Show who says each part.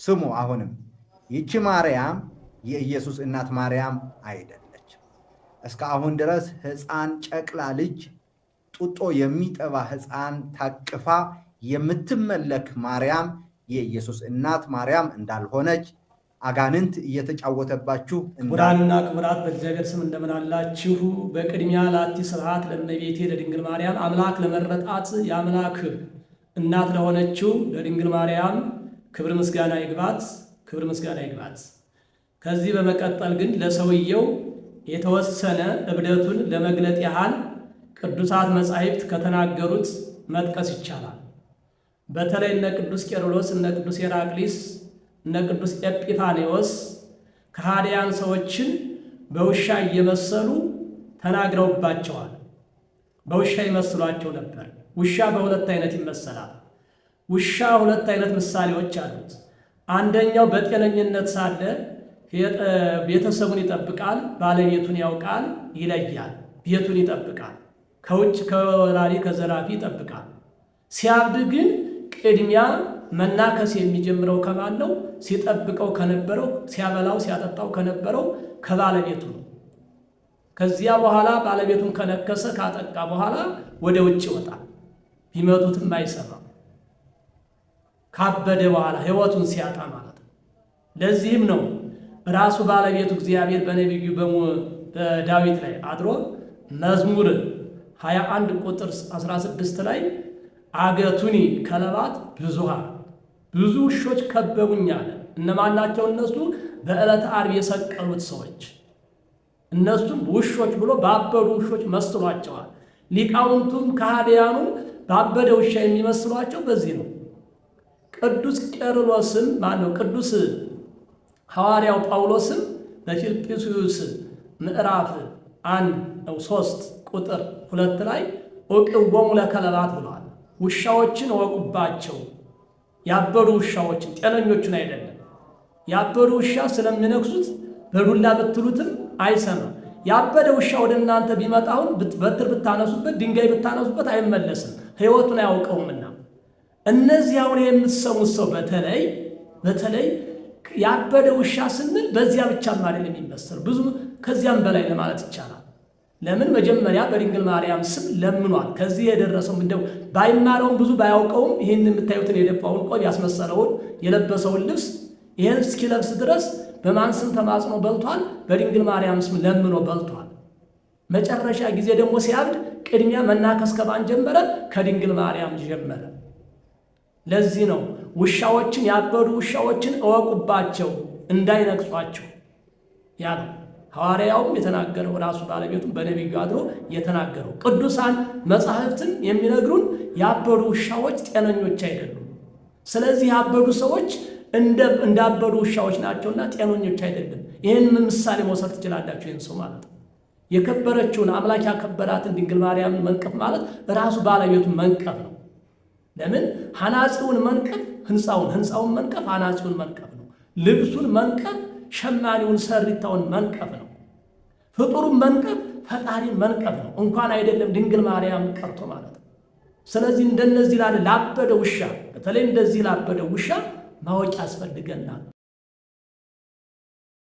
Speaker 1: ስሙ አሁንም ይቺ ማርያም የኢየሱስ እናት ማርያም አይደለች። እስከ አሁን ድረስ ሕፃን ጨቅላ ልጅ ጡጦ የሚጠባ ሕፃን ታቅፋ የምትመለክ ማርያም የኢየሱስ እናት ማርያም እንዳልሆነች አጋንንት እየተጫወተባችሁ
Speaker 2: ክቡራንና ክቡራት በእግዚአብሔር ስም እንደምን አላችሁ? በቅድሚያ ለአቲ ስብሐት ለእመቤቴ ለድንግል ማርያም አምላክ ለመረጣት የአምላክ እናት ለሆነችው ለድንግል ማርያም ክብር ምስጋና ይግባት፣ ክብር ምስጋና ይግባት። ከዚህ በመቀጠል ግን ለሰውየው የተወሰነ እብደቱን ለመግለጥ ያህል ቅዱሳት መጻሕፍት ከተናገሩት መጥቀስ ይቻላል። በተለይ እነ ቅዱስ ቄርሎስ፣ እነ ቅዱስ ሄራቅሊስ፣ እነ ቅዱስ ኤጲፋንዮስ ከሃዲያን ሰዎችን በውሻ እየመሰሉ ተናግረውባቸዋል። በውሻ ይመስሏቸው ነበር። ውሻ በሁለት አይነት ይመሰላል። ውሻ ሁለት አይነት ምሳሌዎች አሉት። አንደኛው በጤነኝነት ሳለ ቤተሰቡን ይጠብቃል፣ ባለቤቱን ያውቃል፣ ይለያል፣ ቤቱን ይጠብቃል፣ ከውጭ ከወራሪ ከዘራፊ ይጠብቃል። ሲያብድ ግን ቅድሚያ መናከስ የሚጀምረው ከማን ነው? ሲጠብቀው ከነበረው ሲያበላው ሲያጠጣው ከነበረው ከባለቤቱ ነው። ከዚያ በኋላ ባለቤቱን ከነከሰ ካጠቃ በኋላ ወደ ውጭ ይወጣል። ቢመቱትም አይሰማም። ካበደ በኋላ ሕይወቱን ሲያጣ ማለት ነው። ለዚህም ነው ራሱ ባለቤቱ እግዚአብሔር በነቢዩ በዳዊት ላይ አድሮ መዝሙር 21 ቁጥር 16 ላይ አገቱኒ ከለባት ብዙሃን ብዙ ውሾች ከበቡኝ አለ። እነማን ናቸው እነሱ? በዕለተ ዓርብ የሰቀሉት ሰዎች። እነሱም ውሾች ብሎ ባበዱ ውሾች መስሏቸዋል። ሊቃውንቱም ከሃዲያኑን ባበደ ውሻ የሚመስሏቸው በዚህ ነው። ቅዱስ ቄርሎስም ማነው ቅዱስ ሐዋርያው ጳውሎስም በፊልጵስዩስ ምዕራፍ 1:3 ቁጥር 2 ላይ እወቅዎሙ ለከለባት ብሏል። ውሻዎችን እወቁባቸው፣ ያበዱ ውሻዎችን፣ ጤነኞቹን አይደለም። ያበዱ ውሻ ስለሚነክሱት በዱላ ብትሉትም አይሰማም። ያበደ ውሻ ወደ እናንተ ቢመጣውን በትር ብታነሱበት፣ ድንጋይ ብታነሱበት አይመለስም፣ ሕይወቱን አያውቀውምና። እነዚህ አሁን የምትሰሙት ሰው በተለይ ያበደ ውሻ ስንል በዚያ ብቻ ማለት የሚመስል ብዙ ከዚያም በላይ ለማለት ይቻላል። ለምን መጀመሪያ በድንግል ማርያም ስም ለምኗል። ከዚህ የደረሰው እንደው ባይማረውም ብዙ ባያውቀውም ይህን የምታዩትን የደፋውን ቆብ ያስመሰለውን የለበሰውን ልብስ ይህን እስኪለብስ ድረስ በማን ስም ተማጽኖ በልቷል? በድንግል ማርያም ስም ለምኖ በልቷል። መጨረሻ ጊዜ ደግሞ ሲያብድ ቅድሚያ መናከስ ከማን ጀመረ? ከድንግል ማርያም ጀመረ። ለዚህ ነው ውሻዎችን ያበዱ ውሻዎችን እወቁባቸው እንዳይነክሷቸው ያለው። ሐዋርያውም የተናገረው ራሱ ባለቤቱም በነቢዩ አድሮ የተናገረው። ቅዱሳን መጻሕፍትን የሚነግሩን ያበዱ ውሻዎች ጤነኞች አይደሉም። ስለዚህ ያበዱ ሰዎች እንዳበዱ ውሻዎች ናቸውና ጤነኞች አይደለም። ይህን ምሳሌ መውሰድ ትችላላችሁ። ይህን ሰው ማለት ነው የከበረችውን አምላክ ያከበራትን ድንግል ማርያምን መንቀፍ ማለት ራሱ ባለቤቱን መንቀፍ ነው። ለምን ሐናጺውን መንቀፍ ሕንፃውን መንቀፍ ሐናጺውን መንቀፍ ነው። ልብሱን መንቀፍ ሸማኔውን ሰሪታውን መንቀፍ ነው። ፍጡሩን መንቀፍ ፈጣሪን መንቀፍ ነው። እንኳን አይደለም ድንግል ማርያም ቀርቶ ማለት ነው። ስለዚህ እንደነዚህ ላበደ ውሻ በተለይ እንደዚህ ላበደ ውሻ ማወቅ ያስፈልገናል።